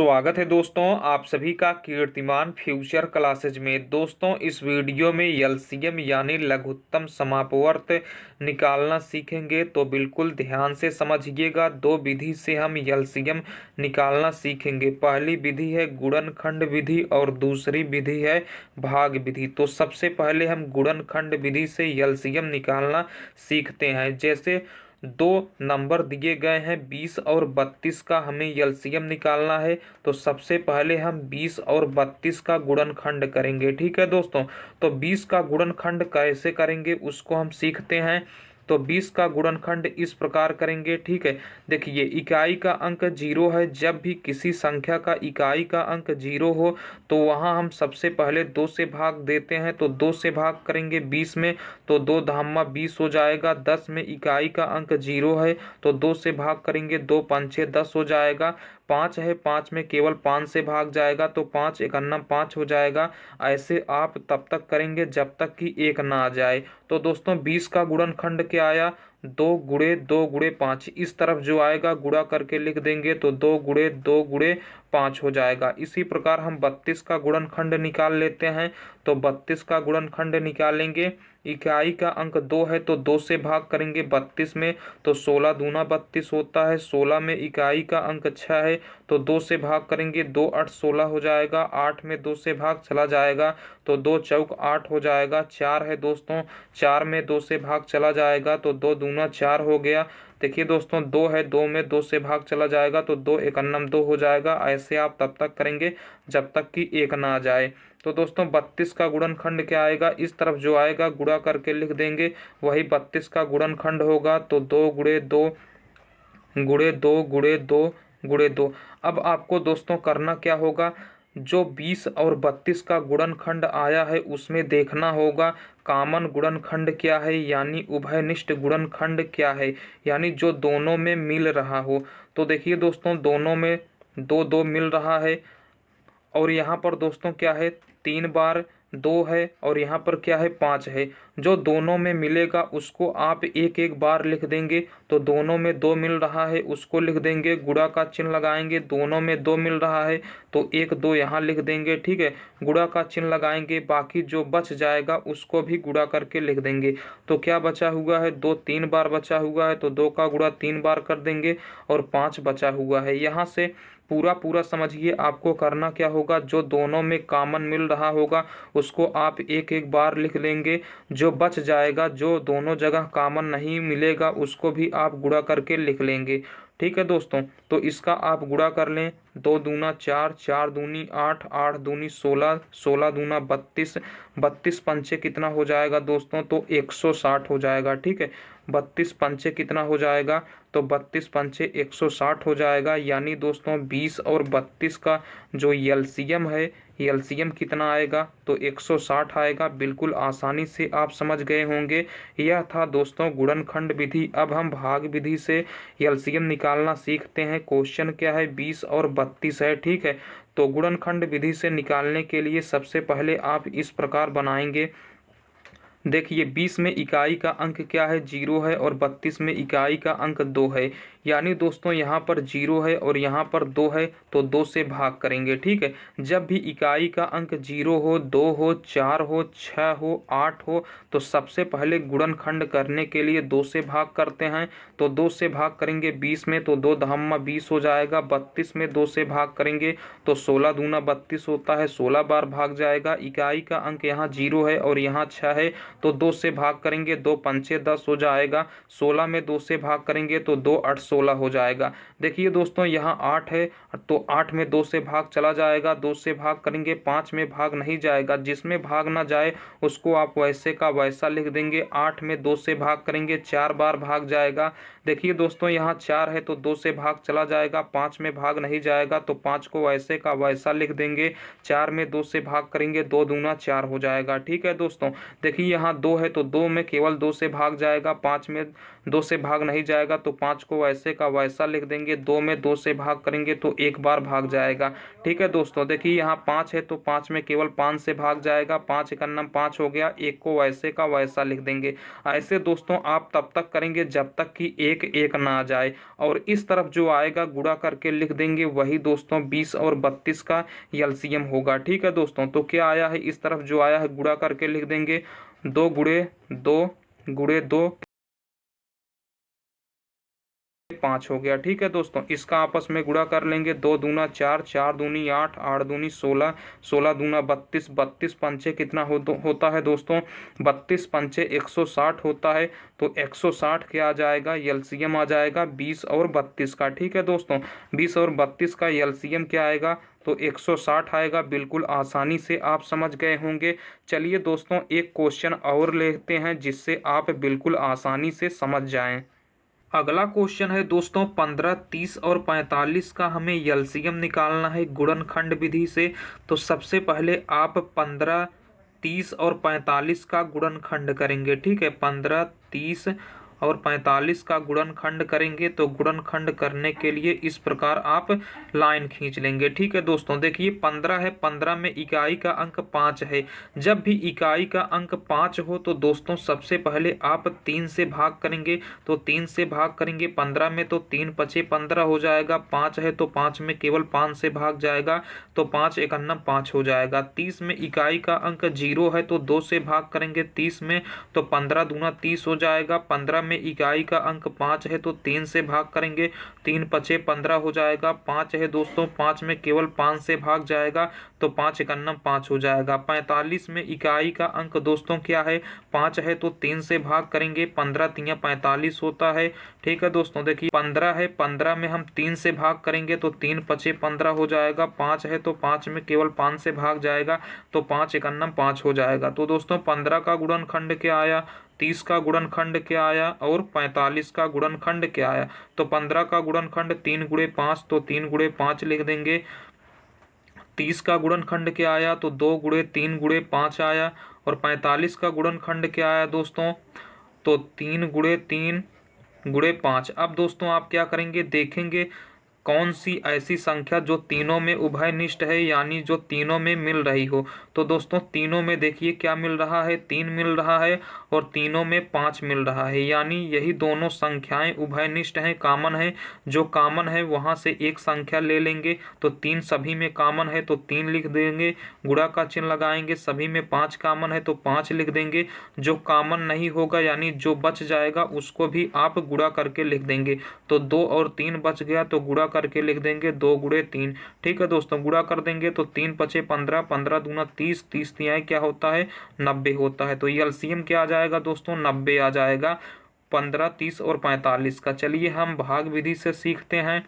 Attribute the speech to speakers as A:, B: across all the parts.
A: स्वागत है दोस्तों आप सभी का कीर्तिमान फ्यूचर क्लासेज में। दोस्तों इस वीडियो में एलसीएम यानी लघुत्तम समापवर्त निकालना सीखेंगे, तो बिल्कुल ध्यान से समझिएगा। दो विधि से हम एलसीएम निकालना सीखेंगे। पहली विधि है गुणनखंड विधि और दूसरी विधि है भाग विधि। तो सबसे पहले हम गुणनखंड विधि से एलसीएम निकालना सीखते हैं। जैसे दो नंबर दिए गए हैं 20 और 32 का, हमें एलसीएम निकालना है। तो सबसे पहले हम 20 और 32 का गुणनखंड करेंगे। ठीक है दोस्तों, तो 20 का गुणनखंड कैसे करेंगे उसको हम सीखते हैं। तो 20 का गुणनखंड इस प्रकार करेंगे। ठीक है, देखिए इकाई का अंक 0 है। जब भी किसी संख्या का इकाई का अंक 0 हो तो वहाँ हम सबसे पहले 2 से भाग देते हैं। तो 2 से भाग करेंगे 20 में, तो 2 धामा 20 हो जाएगा। 10 में इकाई का अंक 0 है तो 2 से भाग करेंगे, 2 पंचे 10 हो जाएगा। 5 है, 5 में केवल 5 से भाग जाएगा तो 5 एकान्ना 5 हो जाएगा। ऐसे आप तब तक करेंगे जब तक कि 1 ना आ जाए। तो दोस्तों 20 का गुणनखंड क्या आया, 2 गुणे 2 गुणे 5। इस तरफ जो आएगा गुणा करके लिख देंगे तो 2 गुणे 2 गुणे 5 हो जाएगा। इसी प्रकार हम 32 का गुणनखंड निकाल लेते हैं। तो 32 का गुणनखंड निकालेंगे, इकाई का अंक 2 है तो 2 से भाग करेंगे 32 में, तो 16 दूना 32 होता है। 16 में इकाई का अंक 6 है तो 2 से भाग करेंगे, 2 8 16 हो जाएगा। 8 में 2 से भाग चला जाएगा तो 2 चौक 8 हो जाएगा। 4 है दोस्तों, 4 में 2 से भाग चला जाएगा तो 2 दूना 4 हो गया। देखिए दोस्तों 2 है, 2 में 2 से भाग चला जाएगा तो 2 एकान्नम 2 हो जाएगा। ऐसे आप तब तक करेंगे जब तक कि 1 ना आ जाए। तो दोस्तों 32 का गुणनखंड क्या आएगा, इस तरफ जो आएगा गुणा करके लिख देंगे, वही 32 का गुणनखंड होगा। तो 2 गुणे 2 गुणे 2 गुणे 2 गुणे 2। अब आपको दोस्तों करना क्या होगा, जो 20 और 32 का गुणनखंड आया है उसमें देखना होगा कॉमन गुणनखंड क्या है, यानी उभयनिष्ठ गुणनखंड क्या है, यानी जो दोनों में मिल रहा हो। तो देखिए दोस्तों दोनों में 2 2 मिल रहा है, और यहाँ पर दोस्तों क्या है 3 बार 2 है, और यहाँ पर क्या है 5 है। जो दोनों में मिलेगा उसको आप एक एक बार लिख देंगे। तो दोनों में 2 मिल रहा है उसको लिख देंगे, गुणा का चिन्ह लगाएंगे। दोनों में 2 मिल रहा है तो 1 2 यहाँ लिख देंगे। ठीक है, गुणा का चिन्ह लगाएंगे, बाकी जो बच जाएगा उसको भी गुणा करके लिख देंगे। तो क्या बचा हुआ है, 2 3 बार बचा हुआ है तो 2 का गुणा 3 बार कर देंगे, और 5 बचा हुआ है। यहाँ से पूरा पूरा समझिए आपको करना क्या होगा, जो दोनों में कॉमन मिल रहा होगा उसको आप एक एक बार लिख लेंगे। जो बच जाएगा, जो दोनों जगह कॉमन नहीं मिलेगा, उसको भी आप गुणा करके लिख लेंगे। ठीक है दोस्तों, तो इसका आप गुणा कर लें। 2 दूना 4, 4 दूनी 8, 8 दूनी 16, 16 दूना 32, 32 पंचे कितना हो जाएगा दोस्तों, तो 160 हो जाएगा। ठीक है, 32 पंचे कितना हो जाएगा, तो 32 पंचे 160 हो जाएगा। यानी दोस्तों 20 और 32 का जो एलसीएम है, एलसीएम कितना आएगा, तो 160 आएगा। बिल्कुल आसानी से आप समझ गए होंगे। यह था दोस्तों गुणनखंड विधि। अब हम भाग विधि से एलसीएम निकालना सीखते हैं। क्वेश्चन क्या है, 20 और 32 है। ठीक है, तो गुणनखंड विधि से निकालने के लिए सबसे पहले आप इस प्रकार बनाएंगे। देखिए 20 में इकाई का अंक क्या है, 0 है, और 32 में इकाई का अंक 2 है। यानी दोस्तों यहाँ पर 0 है और यहाँ पर 2 है तो 2 से भाग करेंगे। ठीक है, जब भी इकाई का अंक 0 हो, 2 हो, 4 हो, 6 हो, 8 हो, तो सबसे पहले गुणनखंड करने के लिए 2 से भाग करते हैं। तो 2 से भाग करेंगे 20 में तो 2 धामा 20 हो जाएगा। 32 में 2 से भाग करेंगे तो 16 दूना 32 होता है, 16 बार भाग जाएगा। इकाई का अंक यहाँ 0 है और यहाँ 6 है तो 2 से भाग करेंगे, 2 पंचे 10 हो जाएगा। 16 में 2 से भाग करेंगे तो 2 8 16 हो जाएगा। देखिए दोस्तों यहाँ 8 है तो 8 में 2 से भाग चला जाएगा। 2 से भाग करेंगे, 5 में भाग नहीं जाएगा। जिसमें भाग ना जाए उसको आप वैसे का वैसा लिख देंगे। 8 में 2 से भाग करेंगे, 4 बार भाग जाएगा। देखिए दोस्तों यहाँ 4 है तो 2 से भाग चला जाएगा। 5 में भाग नहीं जाएगा तो 5 को वैसे का वैसा लिख देंगे। 4 में 2 से भाग करेंगे, 2 दूना 4 हो जाएगा। ठीक है दोस्तों, देखिए यहाँ 2 है तो 2 में केवल 2 से भाग जाएगा। 5 में 2 से भाग नहीं जाएगा तो 5 को वैसे का वैसा लिख देंगे। 2 में 2 से भाग करेंगे तो 1 बार भाग जाएगा। ठीक है दोस्तों, देखिए यहाँ 5 है तो 5 में केवल 5 से भाग जाएगा। 5 एकन्नम 5 हो गया, 1 को वैसे का वैसा लिख देंगे। ऐसे दोस्तों आप तब तक करेंगे जब तक कि 1 एक एक ना आ जाए। और इस तरफ जो आएगा गुणा करके लिख देंगे, वही दोस्तों 20 और 32 का एलसीएम होगा। ठीक है दोस्तों, तो क्या आया है, इस तरफ जो आया है गुणा करके लिख देंगे, 2 गुणे 2 5 हो गया। ठीक है दोस्तों, इसका आपस में गुणा कर लेंगे, 2 दूना 4, 4 दूनी 8, 8 दूनी 16, 16 दूना 32, 32 पंचे कितना होता है दोस्तों, 32 पंचे 160 होता है। तो 160 क्या आ जाएगा, एलसीएम आ जाएगा 20 और 32 का। ठीक है दोस्तों, 20 और 32 का एलसीएम क्या आएगा, तो 160 आएगा। बिल्कुल आसानी से आप समझ गए होंगे। चलिए दोस्तों, एक क्वेश्चन और लेते हैं जिससे आप बिल्कुल आसानी से समझ जाएं। अगला क्वेश्चन है दोस्तों 15, 30 और 45 का हमें एलसीएम निकालना है गुणनखंड विधि से। तो सबसे पहले आप 15, 30 और 45 का गुणनखंड करेंगे। ठीक है, 15, 30 और 45 का गुणनखंड करेंगे। तो गुणनखंड करने के लिए इस प्रकार आप लाइन खींच लेंगे। ठीक है दोस्तों, देखिए 15 है, 15 में इकाई का अंक 5 है। जब भी इकाई का अंक 5 हो तो दोस्तों सबसे पहले आप 3 से भाग करेंगे। तो 3 से भाग करेंगे 15 में, तो 3 पचे 15 हो जाएगा। 5 है तो 5 में केवल 5 से भाग जाएगा, तो 5 एकान्नम 5 हो जाएगा। 30 में इकाई का अंक 0 है तो 2 से भाग करेंगे 30 में, तो 15 दूना 30 हो जाएगा। 15 में इकाई का अंक 5 है तो 3 से भाग करेंगे, 3 पचे 15 हो जाएगा। 5 है दोस्तों, 5 में केवल 5 से भाग जाएगा, तो 5 एकान्नम 5 हो जाएगा। 45 में इकाई का अंक दोस्तों क्या है, 5 है तो 3 से भाग करेंगे, 15 तिया 45 होता है। ठीक है दोस्तों, देखिए 15 है, 15 में हम 3 से भाग करेंगे तो 3 पचे 15 हो जाएगा। 5 है तो 5 में केवल 5 से भाग जाएगा, तो 5 एकान्नम 5 हो जाएगा। तो दोस्तों 15 का गुणनखंड क्या आया, 30 का गुणनखंड क्या आया और 45 का गुणनखंड क्या आया। तो 15 का गुणनखंड 3 गुणे 5, तो 3 गुणे 5 लिख देंगे। 30 का गुणनखंड क्या आया, तो 2 गुणे 3 गुणे 5 आया। और 45 का गुणनखंड क्या आया दोस्तों, तो 3 गुणे 3 गुणे 5। अब दोस्तों आप क्या करेंगे, देखेंगे कौन सी ऐसी संख्या जो तीनों में उभयनिष्ठ है, यानी जो तीनों में मिल रही हो। तो दोस्तों तीनों में देखिए क्या मिल रहा है, 3 मिल रहा है और तीनों में 5 मिल रहा है, यानी यही दोनों संख्याएं उभयनिष्ठ हैं, कॉमन है। जो कॉमन है वहां से एक संख्या ले लेंगे, तो 3 सभी में कॉमन है तो 3 लिख देंगे, गुणा का चिन्ह लगाएंगे। सभी में 5 कॉमन है तो 5 लिख देंगे। जो कॉमन नहीं होगा यानी जो बच जाएगा उसको भी आप गुणा करके लिख देंगे। तो 2 और 3 बच गया तो गुणा करके लिख देंगे, 2 गुणे 3। ठीक है दोस्तों, गुणा कर देंगे तो 3 पचे 15, 15 दूना 30, 30 तिहाई क्या होता है, 90 होता है। तो ये एलसीएम क्या आ जाएगा दोस्तों, 90 आ जाएगा 15, 30 और 45 का। चलिए हम भाग विधि से सीखते हैं।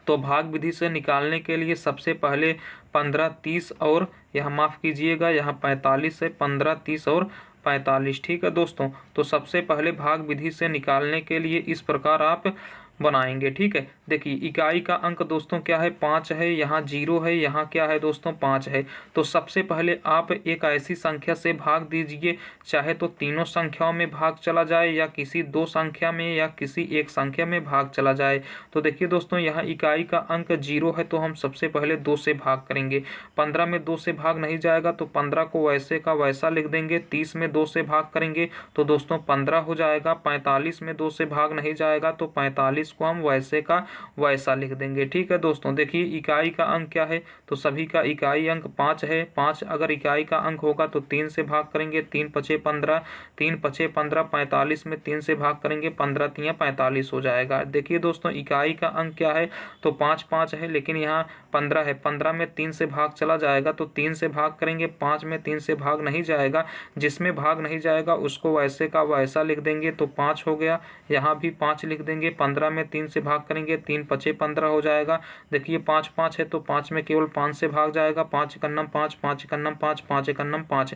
A: तो भाग विधि से निकालने के लिए सबसे पहले 15, 30 और यहाँ माफ़ कीजिएगा यहाँ 45 है, 15, 30 और 45। ठीक है दोस्तों, तो सबसे पहले भाग विधि से निकालने के लिए इस प्रकार आप बनाएंगे। ठीक है, देखिए इकाई का अंक दोस्तों क्या है, 5 है, यहाँ 0 है, यहाँ क्या है दोस्तों 5 है। तो सबसे पहले आप एक ऐसी संख्या से भाग दीजिए, चाहे तो तीनों संख्याओं में भाग चला जाए या किसी 2 संख्या में या किसी एक संख्या में भाग चला जाए। तो देखिए दोस्तों यहाँ इकाई का अंक 0 है तो हम सबसे पहले 2 से भाग करेंगे। 15 में 2 से भाग नहीं जाएगा तो 15 को वैसे का वैसा लिख देंगे। 30 में 2 से भाग करेंगे तो दोस्तों 15 हो जाएगा। 45 में 2 से भाग नहीं जाएगा तो 45 को हम वैसे का वैसा लिख देंगे। ठीक है दोस्तों, देखिए इकाई का अंक क्या है, तो सभी का इकाई अंक 5 है। 5 अगर इकाई का अंक होगा तो 3 से भाग करेंगे, 3 पचे 15, 3 पचे 15, 45 में 3 से भाग करेंगे, 15 तिया 45 हो जाएगा। देखिए दोस्तों इकाई का अंक क्या है, तो 5 5 है, लेकिन यहाँ 15 है, 15 में 3 से भाग चला जाएगा तो 3 से भाग करेंगे, 5 में 3 से भाग नहीं जाएगा, जिसमें भाग नहीं जाएगा उसको वैसे का वैसा लिख देंगे, तो 5 हो गया। यहाँ भी 5 लिख देंगे। 15 में 3 से भाग करेंगे, 3 पचे 15 हो जाएगा। देखिए 5 5 है तो 5 में केवल 5 से भाग जाएगा, 5 एकन्नम 5, 5 एकन्नम 5, 5 एकन्नम 5।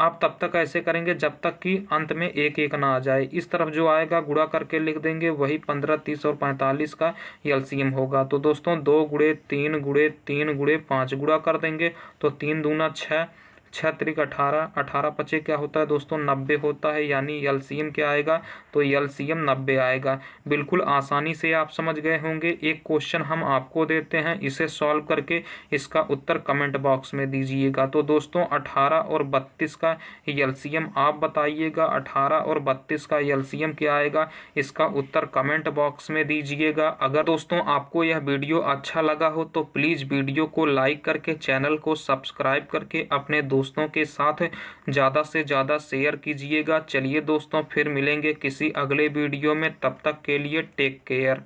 A: आप तब तक ऐसे करेंगे जब तक कि अंत में 1 1 ना आ जाए। इस तरफ जो आएगा गुणा करके लिख देंगे, वही 15, 30 और 45 का एलसीएम होगा। तो दोस्तों 2 गुणे 3 गुणे 3 गुणे 5 गुणा कर देंगे तो 3 दूना 6, 6 त्रिक 18, 18 पचे क्या होता है दोस्तों 90 होता है, यानी एलसीएम क्या आएगा, तो एलसीएम 90 आएगा। बिल्कुल आसानी से आप समझ गए होंगे। एक क्वेश्चन हम आपको देते हैं, इसे सॉल्व करके इसका उत्तर कमेंट बॉक्स में दीजिएगा। तो दोस्तों 18 और 32 का एलसीएम आप बताइएगा, 18 और 32 का एलसीएम क्या आएगा, इसका उत्तर कमेंट बॉक्स में दीजिएगा। अगर दोस्तों आपको यह वीडियो अच्छा लगा हो तो प्लीज़ वीडियो को लाइक करके चैनल को सब्सक्राइब करके अपने दोस्तों के साथ ज़्यादा से ज़्यादा शेयर कीजिएगा। चलिए दोस्तों फिर मिलेंगे किसी अगले वीडियो में, तब तक के लिए टेक केयर।